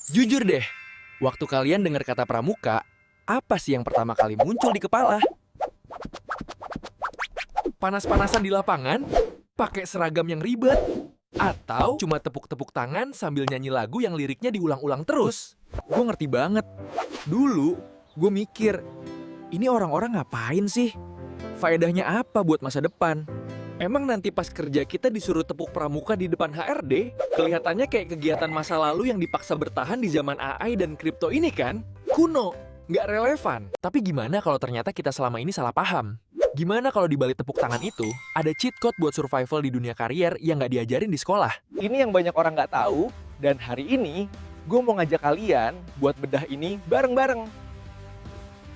Jujur deh, waktu kalian dengar kata pramuka, apa sih yang pertama kali muncul di kepala? Panas-panasan di lapangan? Pakai seragam yang ribet? Atau cuma tepuk-tepuk tangan sambil nyanyi lagu yang liriknya diulang-ulang terus? Gue ngerti banget. Dulu, gue mikir, ini orang-orang ngapain sih? Faedahnya apa buat masa depan? Emang nanti pas kerja kita disuruh tepuk pramuka di depan HRD, kelihatannya kayak kegiatan masa lalu yang dipaksa bertahan di zaman AI dan kripto ini kan? Kuno, nggak relevan. Tapi gimana kalau ternyata kita selama ini salah paham? Gimana kalau di balik tepuk tangan itu, ada cheat code buat survival di dunia karier yang nggak diajarin di sekolah? Ini yang banyak orang nggak tahu, dan hari ini gue mau ngajak kalian buat bedah ini bareng-bareng.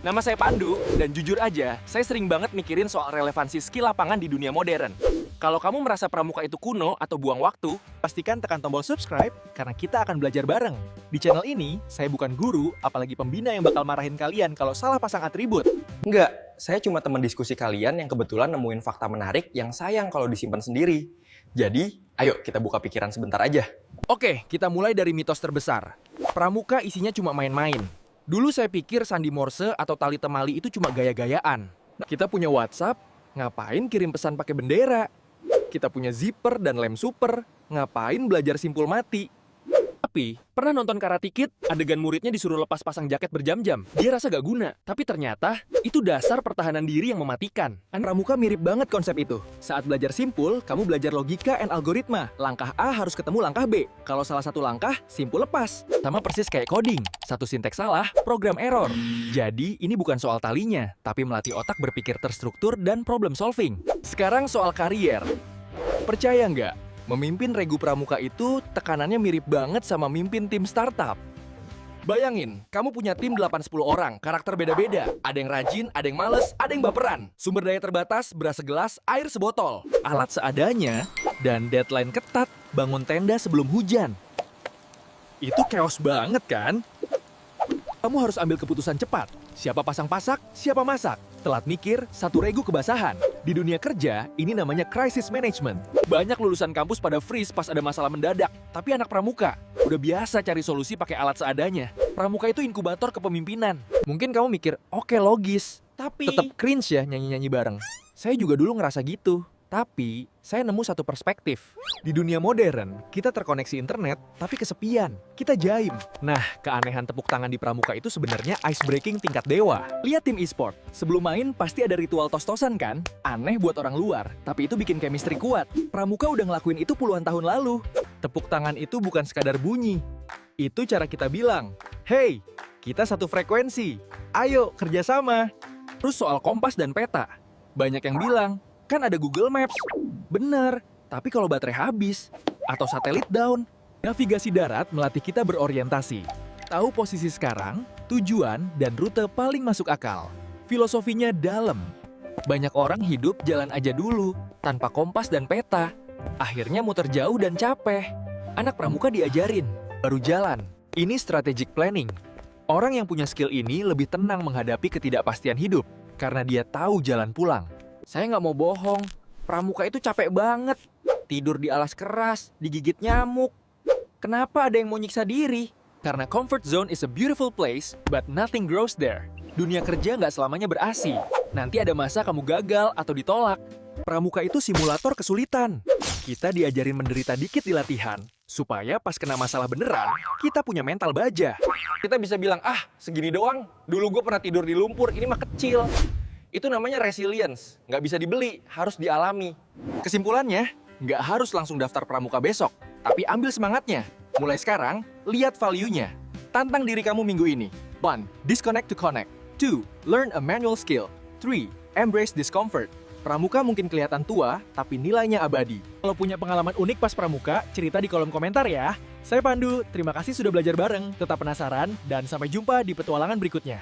Nama saya Pandu, dan jujur aja, saya sering banget mikirin soal relevansi skill lapangan di dunia modern. Kalau kamu merasa pramuka itu kuno atau buang waktu, pastikan tekan tombol subscribe karena kita akan belajar bareng. Di channel ini, saya bukan guru, apalagi pembina yang bakal marahin kalian kalau salah pasang atribut. Enggak, saya cuma teman diskusi kalian yang kebetulan nemuin fakta menarik yang sayang kalau disimpan sendiri. Jadi, ayo kita buka pikiran sebentar aja. Oke, kita mulai dari mitos terbesar. Pramuka isinya cuma main-main. Dulu saya pikir sandi morse atau tali temali itu cuma gaya-gayaan. Kita punya WhatsApp, ngapain kirim pesan pakai bendera? Kita punya zipper dan lem super, ngapain belajar simpul mati? Tapi, pernah nonton Karate Kid? Adegan muridnya disuruh lepas pasang jaket berjam-jam. Dia rasa gak guna, tapi ternyata itu dasar pertahanan diri yang mematikan. Pramuka mirip banget konsep itu. Saat belajar simpul, kamu belajar logika and algoritma. Langkah A harus ketemu langkah B. Kalau salah satu langkah, simpul lepas. Sama persis kayak coding. Satu sinteks salah, program error. Jadi, ini bukan soal talinya, tapi melatih otak berpikir terstruktur dan problem solving. Sekarang soal karier. Percaya nggak? Memimpin regu pramuka itu tekanannya mirip banget sama mimpin tim startup. Bayangin, kamu punya tim 8-10 orang, karakter beda-beda. Ada yang rajin, ada yang males, ada yang baperan. Sumber daya terbatas, beras segelas, air sebotol. Alat seadanya, dan deadline ketat, bangun tenda sebelum hujan. Itu chaos banget kan? Kamu harus ambil keputusan cepat. Siapa pasang pasak, siapa masak. Telat mikir, satu regu kebasahan. Di dunia kerja, ini namanya crisis management. Banyak lulusan kampus pada freeze pas ada masalah mendadak. Tapi anak pramuka udah biasa cari solusi pakai alat seadanya. Pramuka itu inkubator kepemimpinan. Mungkin kamu mikir, oke logis. Tapi tetap cringe ya nyanyi-nyanyi bareng. Saya juga dulu ngerasa gitu. Tapi, saya nemu satu perspektif. Di dunia modern, kita terkoneksi internet, tapi kesepian. Kita jaim. Nah, keanehan tepuk tangan di pramuka itu sebenarnya ice breaking tingkat dewa. Lihat tim e-sport. Sebelum main, pasti ada ritual tos-tosan kan? Aneh buat orang luar, tapi itu bikin chemistry kuat. Pramuka udah ngelakuin itu puluhan tahun lalu. Tepuk tangan itu bukan sekadar bunyi. Itu cara kita bilang, hey, kita satu frekuensi. Ayo, kerjasama. Terus soal kompas dan peta. Banyak yang bilang, kan ada Google Maps. Bener, tapi kalau baterai habis, atau satelit down, navigasi darat melatih kita berorientasi. Tahu posisi sekarang, tujuan, dan rute paling masuk akal. Filosofinya dalam. Banyak orang hidup jalan aja dulu, tanpa kompas dan peta. Akhirnya muter jauh dan capek. Anak pramuka diajarin, baru jalan. Ini strategic planning. Orang yang punya skill ini lebih tenang menghadapi ketidakpastian hidup, karena dia tahu jalan pulang. Saya nggak mau bohong, pramuka itu capek banget. Tidur di alas keras, digigit nyamuk. Kenapa ada yang mau nyiksa diri? Karena comfort zone is a beautiful place, but nothing grows there. Dunia kerja nggak selamanya ber-AC. Nanti ada masa kamu gagal atau ditolak. Pramuka itu simulator kesulitan. Kita diajarin menderita dikit di latihan, supaya pas kena masalah beneran, kita punya mental baja. Kita bisa bilang, segini doang. Dulu gue pernah tidur di lumpur, ini mah kecil. Itu namanya resilience, nggak bisa dibeli, harus dialami. Kesimpulannya, nggak harus langsung daftar pramuka besok, tapi ambil semangatnya. Mulai sekarang, lihat value-nya. Tantang diri kamu minggu ini. 1. Disconnect to connect. 2. Learn a manual skill. 3. Embrace discomfort. Pramuka mungkin kelihatan tua, tapi nilainya abadi. Kalau punya pengalaman unik pas pramuka, cerita di kolom komentar ya. Saya Pandu, terima kasih sudah belajar bareng. Tetap penasaran, dan sampai jumpa di petualangan berikutnya.